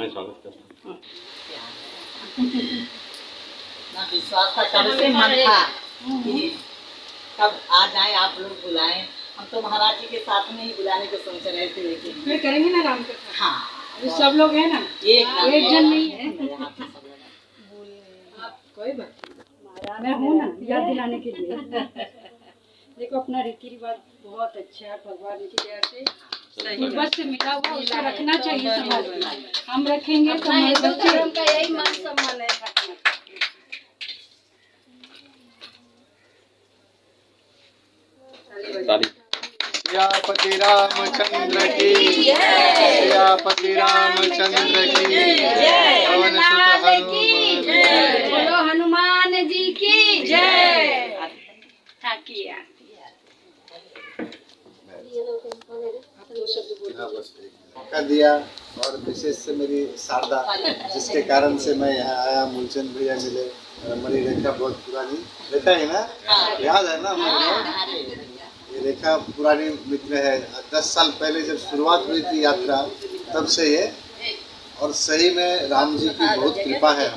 मैं स्वागत करता हूँ। ना विश्वास था, कब से मन था कि कब आ जाए आप लोग बुलाएं। हम तो महाराज जी के साथ में ही बुलाने को सोच रहे थे, लेकिन फिर करेंगे ना राम कथा। हाँ अभी सब लोग हैं ना, एक जन नहीं है। कोई बात नहीं, मैं हूँ ना याद दिलाने के लिए। देखो अपना रीति रिवाज बहुत अच्छा है, भगवान की दया से पूर्वज से मिला हुआ उसको रखना चाहिए समाज में। हम रखेंगे तो हमारे बच्चे का यही मान सम्मान है। सियापति रामचंद्र की सियापति रामचंद्र की पवन सुत हनुमान। बोलो हनुमान जी की जय। ठाकिया मौका दिया और विशेष से मेरी शारदा, जिसके कारण से मैं यहाँ आया। मूलचंद भैया मिले, मणि रेखा बहुत पुरानी रेखा है ना, याद है ना मुझे? ये रेखा पुरानी मित्र है। 10 साल पहले जब शुरुआत हुई थी यात्रा, तब से ये, और सही में राम जी की बहुत कृपा है,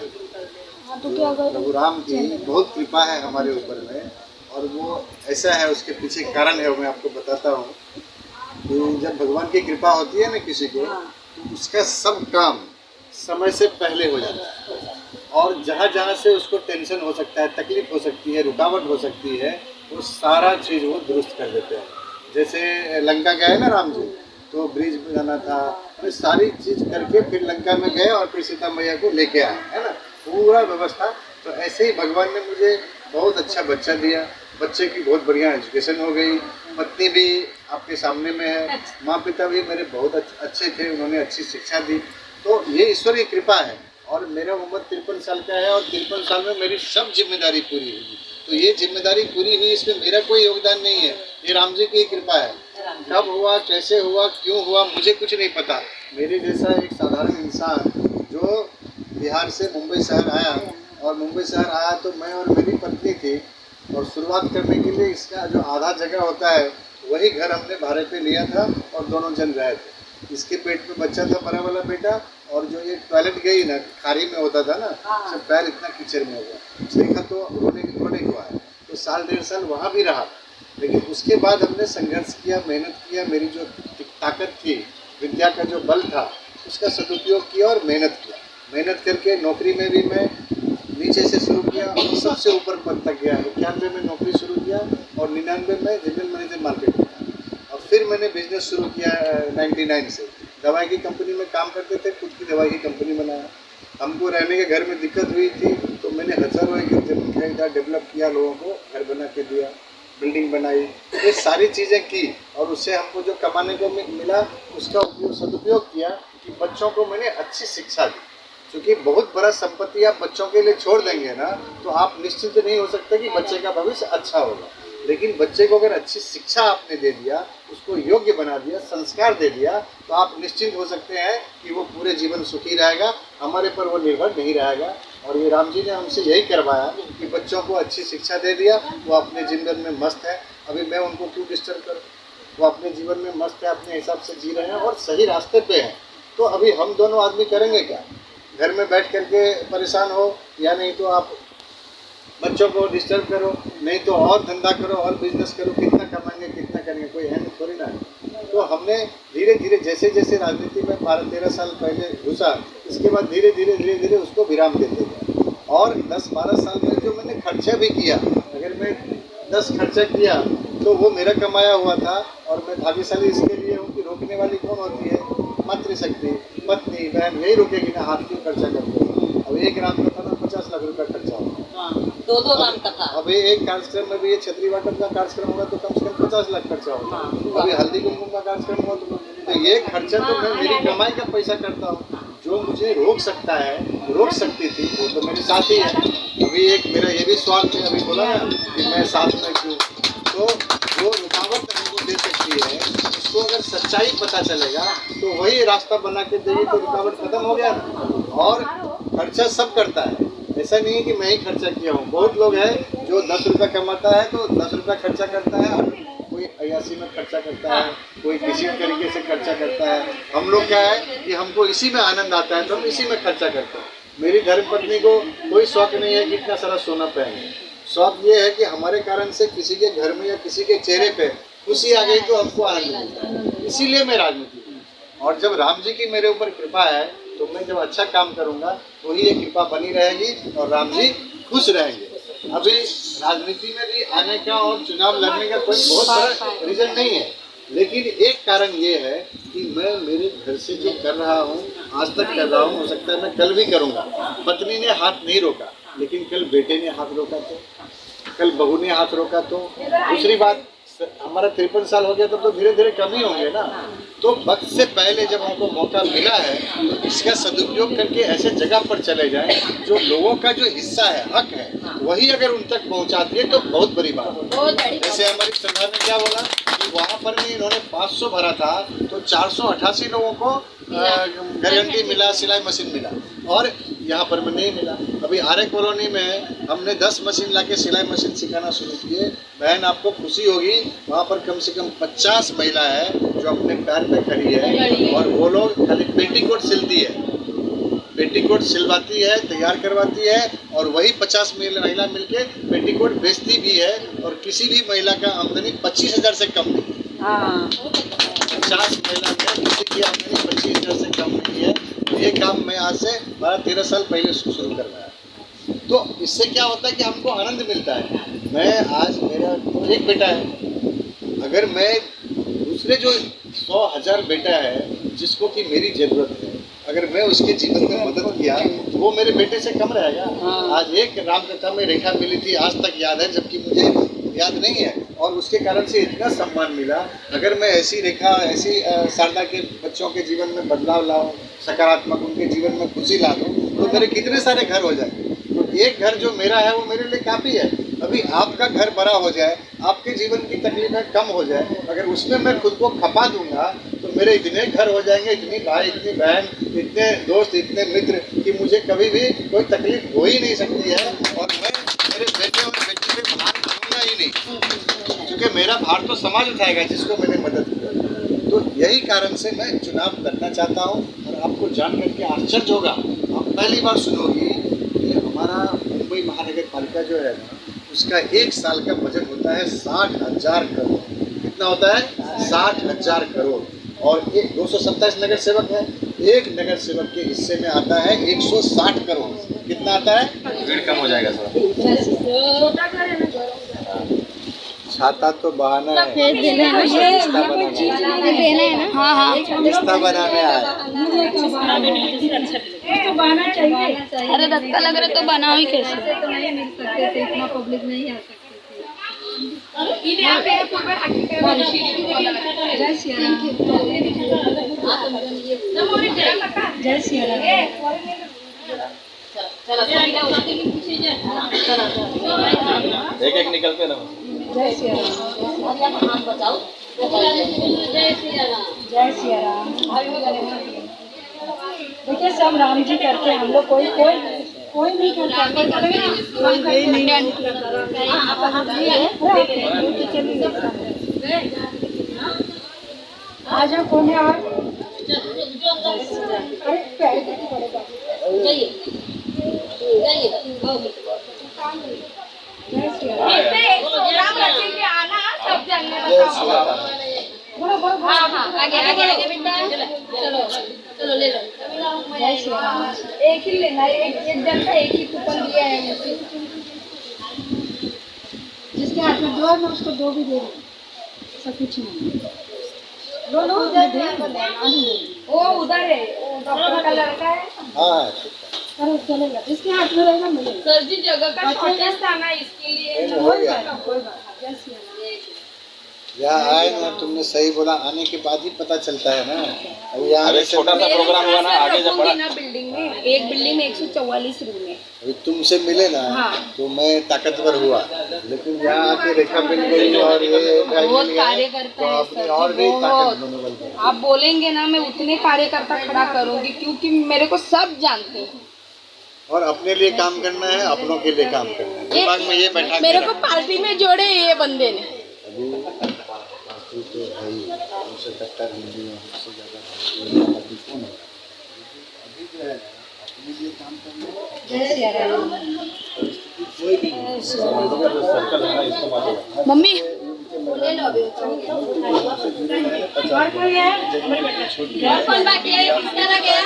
प्रभु राम की बहुत कृपा है हमारे ऊपर में। और वो ऐसा है, उसके पीछे कारण है, वो मैं आपको बताता हूँ। कि जब भगवान की कृपा होती है ना किसी को, तो उसका सब काम समय से पहले हो जाता है। और जहाँ जहाँ से उसको टेंशन हो सकता है, तकलीफ हो सकती है, रुकावट हो सकती है, वो सारा चीज़ वो दुरुस्त कर देते हैं। जैसे लंका गए ना राम जी, तो ब्रिज बनाना था, तो सारी चीज़ करके फिर लंका में गए और फिर सीता मैया को लेके आए, है ना, पूरा व्यवस्था। तो ऐसे ही भगवान ने मुझे बहुत अच्छा बच्चा दिया, बच्चे की बहुत बढ़िया एजुकेशन हो गई, पत्नी भी आपके सामने में है, माँ पिता भी मेरे बहुत अच्छे थे, उन्होंने अच्छी शिक्षा दी। तो ये ईश्वर की कृपा है। और मेरा उम्र 53 साल का है, और 53 साल में मेरी सब जिम्मेदारी पूरी हुई। तो ये जिम्मेदारी पूरी हुई, इसमें मेरा कोई योगदान नहीं है, ये राम जी की कृपा है। कब हुआ, कैसे हुआ, क्यों हुआ, मुझे कुछ नहीं पता। मेरे जैसा एक साधारण इंसान जो बिहार से मुंबई शहर आया, और मुंबई शहर आया तो मैं और मेरी पत्नी थी, और शुरुआत करने के लिए इसका जो आधा जगह होता है वही घर हमने भाड़े पे लिया था, और दोनों जन रहे थे। इसके पेट में बच्चा था, बड़ा वाला बेटा, और जो ये टॉयलेट गई ना, खारी में होता था ना, सब पैर इतना कीचड़ में हो गया, देखा तो रोने को आया। तो 1.5 साल वहाँ भी रहा, लेकिन उसके बाद हमने संघर्ष किया, मेहनत किया। मेरी जो ताकत थी, विद्या का जो बल था, उसका सदुपयोग किया और मेहनत किया। मेहनत करके नौकरी में भी मैं नीचे से शुरू किया और सबसे ऊपर पद तक गया। 91 में नौकरी शुरू किया और 99 में जनरल मैनेजर मार्केट में। और फिर मैंने बिजनेस शुरू किया 99 से। दवाई की कंपनी में काम करते थे, खुद की दवाई की कंपनी बनाया। हमको रहने के घर में दिक्कत हुई थी, तो मैंने हज़ारों एकड़ जमीन खरीदा, डेवलप किया, लोगों को घर बना के दिया, बिल्डिंग बनाई, ये सारी चीज़ें की। और उससे हमको जो कमाने को मिला, उसका सदुपयोग किया कि बच्चों को मैंने अच्छी शिक्षा दी। क्योंकि बहुत बड़ा संपत्ति आप बच्चों के लिए छोड़ देंगे ना, तो आप निश्चित नहीं हो सकते कि बच्चे का भविष्य अच्छा होगा। लेकिन बच्चे को अगर अच्छी शिक्षा आपने दे दिया, उसको योग्य बना दिया, संस्कार दे दिया, तो आप निश्चिंत हो सकते हैं कि वो पूरे जीवन सुखी रहेगा, हमारे पर वो निर्भर नहीं रहेगा। और ये राम जी ने हमसे यही करवाया कि बच्चों को अच्छी शिक्षा दे दिया, वो अपने जीवन में मस्त है। अभी मैं उनको क्यों डिस्टर्ब करूँ, वो अपने जीवन में मस्त है, अपने हिसाब से जी रहे हैं और सही रास्ते पे हैं। तो अभी हम दोनों आदमी करेंगे क्या? घर में बैठ करके परेशान हो, या नहीं तो आप बच्चों को डिस्टर्ब करो, नहीं तो और धंधा करो और बिजनेस करो। कितना कमाएंगे, कितना करेंगे, कोई है थोड़ी ना। तो हमने धीरे धीरे जैसे जैसे राजनीति में 12-13 साल पहले घुसा, इसके बाद धीरे धीरे उसको विराम देते गए। और 10-12 साल में जो मैंने खर्चा भी किया, अगर मैं 10 खर्चा किया तो वो मेरा कमाया हुआ था। और मैं भाग्यशाली इसके लिए हूँ कि रोकने वाली कौन होती है? मातृशक्ति, पत्नी, बहन, यही रोकेगी ना, हाथ क्यों खर्चा करते हो। अब एक रात का था ना 50 लाख रुपया खर्चा होगा, 2 रात का था। अब एक कार्यक्रम में भी ये छतरी वाटन का कार्यक्रम होगा तो कम से कम 50 लाख खर्चा होगा। अभी हल्दी कुमकुम का कार्यक्रम हुआ तो ये खर्चा तो मैं मेरी कमाई का पैसा करता हूँ। जो मुझे रोक सकता है, रोक सकती थी, वो तो मेरे साथ ही है। अभी एक मेरा ये भी स्वार्थ है, अभी बोला ना कि मैं साथ में क्यों, तो जो रुकावट हमको दे सकती है, उसको अगर सच्चाई पता चलेगा तो वही रास्ता बना के देगी, तो रुकावट खत्म हो गया। और खर्चा सब करता है, ऐसा नहीं है कि मैं ही खर्चा किया हूँ। बहुत लोग हैं जो 10 रुपये कमाता है तो 10 रुपये खर्चा करता है, कोई अय्यासी में खर्चा करता है, कोई किसी तरीके से खर्चा करता है। हम लोग क्या है कि हमको इसी में आनंद आता है तो हम इसी में खर्चा करते हैं। मेरी धर्मपत्नी को कोई शौक नहीं है कि इतना सारा सोना पहने। शौक ये है कि हमारे कारण से किसी के घर में या किसी के चेहरे पे खुशी आ गई तो हमको आनंद मिलता है। इसीलिए मैं राजनीति में, और जब राम जी की मेरे ऊपर कृपा है तो मैं जब अच्छा काम करूंगा तो ही ये कृपा बनी रहेगी और राम जी खुश रहेंगे। अभी राजनीति में भी आने का और चुनाव लड़ने का कोई बहुत बड़ा रीजन नहीं है, लेकिन एक कारण ये है कि मैं मेरे घर से जो कर रहा हूँ आज तक कर रहा हूँ, हो सकता है मैं कल भी करूँगा। पत्नी ने हाथ नहीं रोका, लेकिन कल बेटे ने हाथ रोका तो, कल बहू ने हाथ रोका तो। दूसरी बात, हमारा 53 साल हो गया तो धीरे धीरे कम ही होंगे ना। तो वक्त से पहले जब हमको मौका मिला है तो इसका सदुपयोग करके ऐसे जगह पर चले जाएं जो लोगों का जो हिस्सा है, हक है, वही अगर उन तक पहुंचा दिए तो बहुत बड़ी बात है। जैसे हमारी सरकार ने क्या बोला कि वहाँ पर भी इन्होंने 500 भरा था तो 488 लोगों को गारंटी मिला, सिलाई मशीन मिला, और यहाँ पर में नहीं मिला। अभी आर्य कॉलोनी में हमने 10 मशीन लाके सिलाई मशीन सिखाना शुरू किए। बहन आपको खुशी होगी, वहाँ पर कम से कम 50 महिला है जो अपने पैर पे खड़ी है, और वो लोग खाली पेटीकोट सिलती है, पेटीकोट सिलवाती है, तैयार करवाती है, और वही 50 महिला मिलके पेटीकोट बेचती भी है, और किसी भी महिला का आमदनी 25,000 से कम नहीं है। 50 महिला में किसी की आमदनी 25,000 से कम नहीं है। ये काम मैं आज से 12-13 साल पहले शुरू करवाया। तो इससे क्या होता है कि हमको आनंद मिलता है। मैं आज, मेरा एक बेटा है, अगर मैं दूसरे जो 100,000 बेटा है जिसको कि मेरी ज़रूरत है, अगर मैं उसके जीवन में मदद किया तो वो मेरे बेटे से कम रहेगा। आज एक रामकथा में रेखा मिली थी, आज तक याद है, जबकि मुझे याद नहीं है, और उसके कारण से इतना सम्मान मिला। अगर मैं ऐसी रेखा, ऐसी शारदा के बच्चों के जीवन में बदलाव लाऊं, सकारात्मक उनके जीवन में खुशी ला दूं, तो मेरे कितने सारे घर हो जाए। तो एक घर जो मेरा है वो मेरे लिए काफ़ी है। अभी आपका घर बड़ा हो जाए, आपके जीवन की तकलीफें कम हो जाए, अगर उसमें मैं खुद को खपा दूंगा तो मेरे इतने घर हो जाएंगे, इतनी भाई, इतनी बहन, इतने दोस्त, इतने मित्र कि मुझे कभी भी कोई तकलीफ हो ही नहीं सकती है। और मैं मेरे बेटे और बेटी पे भार दूंगा ही नहीं, क्योंकि मेरा भार तो समाज उठाएगा जिसको मैंने मदद की। तो यही कारण से मैं चुनाव लड़ना चाहता हूँ। और आपको जान करके आश्चर्य होगा, आप पहली बार सुनोगी कि हमारा मुंबई महानगर पालिका जो है ना, उसका एक साल का बजट होता है 60,000 करोड़। कितना होता है? 60,000 करोड़। और एक 227 नगर सेवक है, एक नगर सेवक के हिस्से में आता है 160 करोड़। कितना आता है? भीड़ कम हो जाएगा सर। छाता तो बहाना है, रिश्ता बनाने आया। अरे धक्का लग रहा तो बनाओ ही कैसे? तो नहीं मिल सकते थे, इतना पब्लिक नहीं आ सकती थी। जय श्री राम। जय श्री राम। एक एक निकल पे ना। जय श्री राम। जय श्री राम। देखिए सब राम जी करके, हम लोग कोई नहीं करता। आज कौन है? आज एक ही लेना है, एक जन का एक ही कूपन दिया है मुझे। जिसके हाथ में दो है मैं उसको दो भी दे दूँ, ऐसा कुछ नहीं। वो उधर है, डॉक्टर का लड़का है। हाँ, अरे चलेगा, जिसके हाथ में रहेगा मिलेगा। सर जी जगह का शॉर्टेज था ना, इसके लिए कोई बात। यहाँ आए ना, तुमने सही बोला, आने के बाद ही पता चलता है ना। अब यहाँ अरे छोटा सा प्रोग्राम हुआ ना, आगे जब बड़ा ना बिल्डिंग में, एक बिल्डिंग में 144 रूम है। अभी तुमसे मिले ना तो मैं ताकतवर हुआ, लेकिन यहाँ आके रेखा मिल गई और ये बहुत कार्यकर्ता है सर, और भी ताकत बहुत। मनोबल बढ़ा। आप बोलेंगे ना, मैं उतने कार्यकर्ता खड़ा करूंगी, क्योंकि मेरे को सब जानते हैं। और अपने लिए काम करना है, अपनों के लिए काम करना है। दिमाग में ये बैठा मेरे को पार्टी में जोड़े ये बंदे ने। अभी हिंदी तो है ही, हमसे कट्टर हिंदी में हमसे ज़्यादा आदमी कौन है? अभी जो है अपने लिए काम करना परिस्थिति कोई भी नहीं। समाजों का जो सर्कल है ना, इसको मालूम है। मम्मी कौन बाकी है किसका रह गया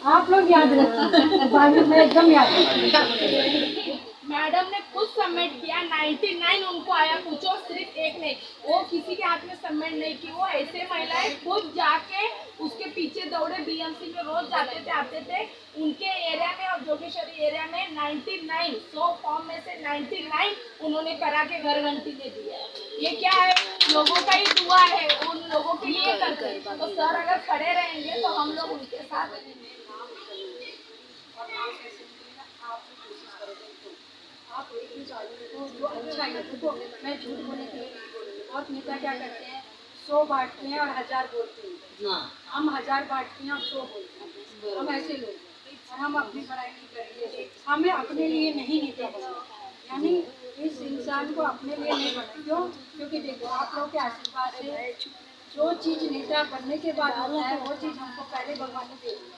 आप लोग याद रखिए, बाद में एकदम याद रखिए। मैडम ने खुद सबमिट किया, 99 उनको आया, पूछो सिर्फ एक नहीं, वो किसी के हाथ में सबमिट नहीं की। वो ऐसे महिलाएं खुद जाके उसके पीछे दौड़े, बीएमसी में रोज जाते थे आते थे। उनके एरिया में और जोगेश्वरी एरिया में 99 100 फॉर्म में से 99 उन्होंने करा के घर घंटी दे दिया। ये क्या है, लोगों का ही दुआ है, उन लोगों के लिए करते हैं। तो सर अगर खड़े रहेंगे तो हम लोग उनके साथ आप एक ही चालू जो अच्छा है। देखो मैं झूठ बोलने के लिए बहुत नेता क्या करते हैं, 100 बांटते हैं और 1000 बोलते हैं। हम 1000 बांटते हैं और 100 बोलते हैं। हम ऐसे लोग हैं और हम अपनी पढ़ाई नहीं करेंगे, हमें अपने लिए नहीं नेता बनना, यानी इस इंसान को अपने लिए नहीं बनना। क्यों? क्योंकि देखो आप लोगों के आशीर्वाद से जो चीज़ नेता बनने के बाद होता है वो चीज़ हमको पहले भगवान ने दे दी।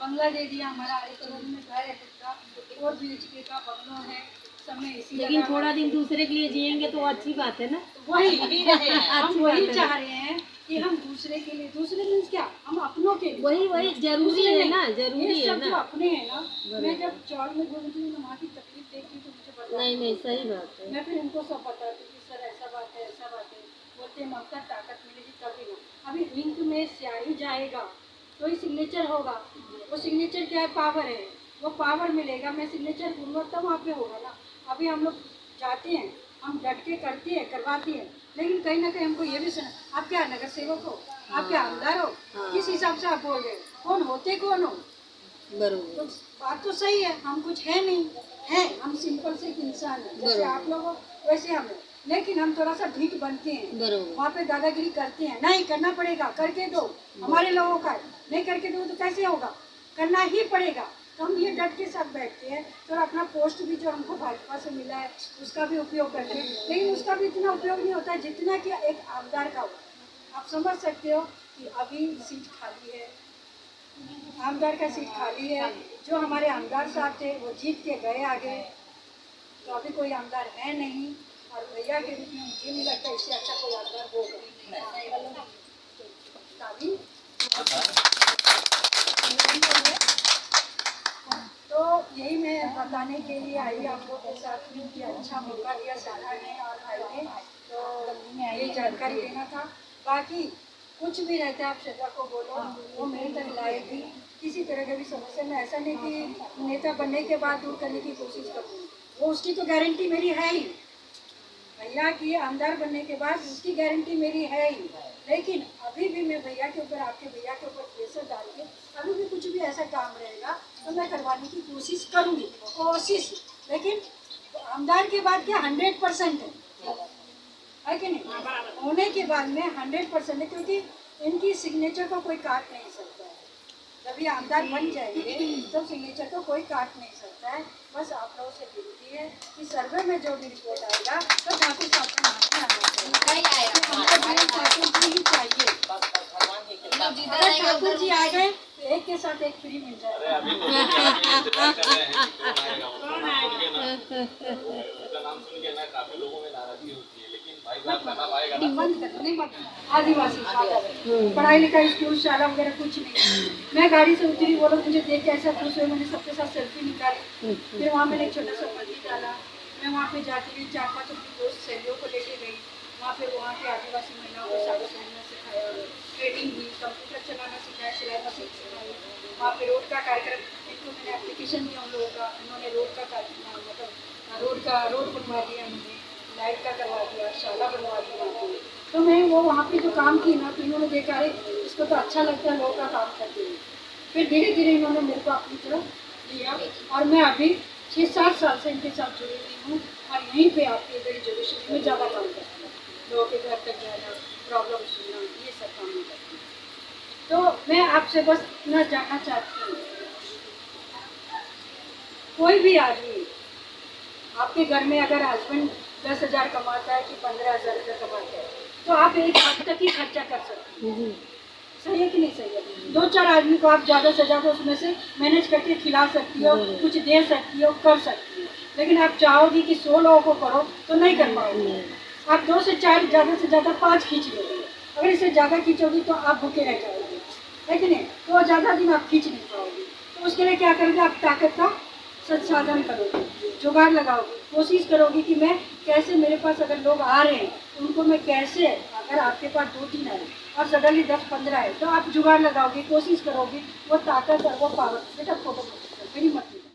बंगला दे दिया, हमारा 1 करोड़ में घर है खुद का, 4 BHK का बंगलों है, समय इसी लेकिन थोड़ा दिन दूसरे के लिए जिएंगे तो अच्छी बात है ना। वही हम वही चाह रहे हैं कि हम दूसरे के लिए, दूसरे मीन्स क्या, हम अपनों के लिए, वही जरूरी है ना, जरूरी ये है सब जो ना। अपने हैं ना। मैं जब चौड़ में घूमती हूँ वहाँ की तकलीफ देखती हूँ तो मुझे पता नहीं सही बात है। मैं फिर इनको सब बताती हूँ कि सर ऐसा बात है, ऐसा बात है। बोलते हैं ममता ताकत मिलेगी तभी ना। अभी लिंक में स्याही जाएगा तो ही सिग्नेचर होगा। वो सिग्नेचर क्या है, पावर है, वो पावर मिलेगा। मैं सिग्नेचर दूंगा तब वहाँ पे होगा ना। अभी हम लोग जाते हैं, हम डट के करते हैं, करवाते हैं, लेकिन कहीं ना कहीं हमको ये भी सुना, आप क्या नगर सेवक हो, आप क्या आमदार हो, किस हिसाब से आप बोल रहे हो, कौन होते कौन हो। बरोबर, तो बात तो सही है, हम कुछ है नहीं है, हम सिंपल से एक इंसान है, जैसे आप लोग हो वैसे हम हैं। लेकिन हम थोड़ा सा ढीठ बनते हैं, बरोबर। वहाँ पे दादागिरी करते हैं। नहीं करना पड़ेगा, करके दो, हमारे लोगों का नहीं करके दो तो कैसे होगा, करना ही पड़ेगा। तो हम ये डट के साथ बैठते हैं। तो अपना पोस्ट भी जो हमको भाजपा से मिला है उसका भी उपयोग करते हैं, लेकिन उसका भी इतना उपयोग नहीं होता जितना कि एक आमदार का होता। आप समझ सकते हो कि अभी सीट खाली है, आमदार का सीट खाली है। जो हमारे आमदार साहब थे वो जीत के गए आगे, तो अभी कोई आमदार है नहीं। और भैया के रूप में मुझे नहीं लगता इससे अच्छा कोई आमदार होगा। तो यही मैं बताने के लिए आई आप लोग के साथ में कि अच्छा मौका दिया सारा ने और भाई ने, तो ये जानकारी देना था। बाकी कुछ भी रहता है आप श्रद्धा को बोलो, वो मेरी तक लाएगी। किसी तरह की भी समस्या में ऐसा नहीं कि नेता बनने के बाद दूर करने की कोशिश करूँ, वो उसकी तो गारंटी मेरी है ही। भैया की आमदार बनने के बाद उसकी गारंटी मेरी है ही। लेकिन अभी भी मैं भैया के ऊपर, आपके भैया के ऊपर प्रेशर डाल के अभी भी कुछ भी ऐसा काम रहेगा तो मैं करवाने की कोशिश करूँगी, कोशिश। लेकिन आमदार के बाद क्या 100% है कि नहीं, होने के बाद में 100% है, क्योंकि इनकी सिग्नेचर को कोई काट नहीं सकता है। जब ये आमदार बन जाएंगे तब सिग्नेचर को कोई काट नहीं सकता है। बस आप लोगों से विनती है कि सर्वे में जो भी रिपोर्ट आएगा तो ठाकुर साहब को मानने आना चाहिए। ठाकुर जी ही चाहिए। अगर ठाकुर जी आ गए तो एक के साथ एक फ्री मिल जाएगा। काफी लोगों में नाराजगी होती है, लेकिन भाई साहब का नाम आएगा ना। आदिवासी पढ़ाई लिखाई स्कूल शाला वगैरह कुछ नहीं। मैं गाड़ी से उतरी, वो लोग मुझे देख के ऐसा खुश हुए, मैंने सबके साथ सेल्फी निकाली। फिर वहाँ मैंने एक छोटा सा मंदिर डाला। मैं वहाँ पे जाती रही, 4-5 अपनी दोस्त सहेलियों को लेके गई वहाँ पे। वहाँ के आदिवासी महिलाओं को साड़ी पहनना सिखाया, ट्रेनिंग दी, कंप्यूटर चलाना सिखाया, सिलाई मशीन सिखाई। वहाँ पे रोड का कार्यक्रम, इनको मैंने एप्लीकेशन दिया उन लोगों का, उन्होंने रोड का मतलब रोड बनवा दिया, मुझे लाइट का करवा दिया, शाला बनवा दिया। तो मैं वो वहाँ पे जो काम की ना, तो इन्होंने देखा अरे इसको तो अच्छा लगता है लोगों का काम करते हुए। फिर धीरे धीरे इन्होंने मेरे को अपनी तरफ दिया। और मैं अभी 6-7 साल से इनके साथ जुड़ी हुई हूँ और यहीं पे आपके इधर एजुकेशन में ज़्यादा काम करती हूँ, लोगों के घर तक जाना, प्रॉब्लम सुनना, ये सब काम मैं करती हूँ। तो मैं आपसे बस इतना जानना चाहती हूँ, कोई भी आदमी आपके घर में अगर हस्बैंड 10,000 कमाता है कि 15,000 रुपये कमाता है तो आप एक हद तक ही खर्चा कर सकते हैं। सही है कि नहीं सही है? 2-4 आदमी को आप ज़्यादा से ज़्यादा उसमें से मैनेज करके खिला सकती हो, कुछ दे सकती हो, कर सकती हो। लेकिन आप चाहोगी कि 100 लोगों को करो तो नहीं कर पाओगे। आप 2 से 4 ज़्यादा से ज़्यादा 5 खींच लोगे। अगर इसे ज़्यादा खींचोगी तो आप भूखे रह जाओगे, है कि नहीं? तो ज़्यादा दिन आप खींच नहीं पाओगे। तो उसके लिए क्या करोगे? आप ताकत का संसाधन करोगे, जुगाड़ लगाओगे, कोशिश करोगे कि मैं कैसे, मेरे पास अगर लोग आ रहे हैं उनको मैं कैसे, अगर आपके पास 2-3 आए और सडनली 10-15 है तो आप जुगाड़ लगाओगे, कोशिश करोगे वो ताकत और वो पावर। बेटा फोटो मेरी मत लीजिए।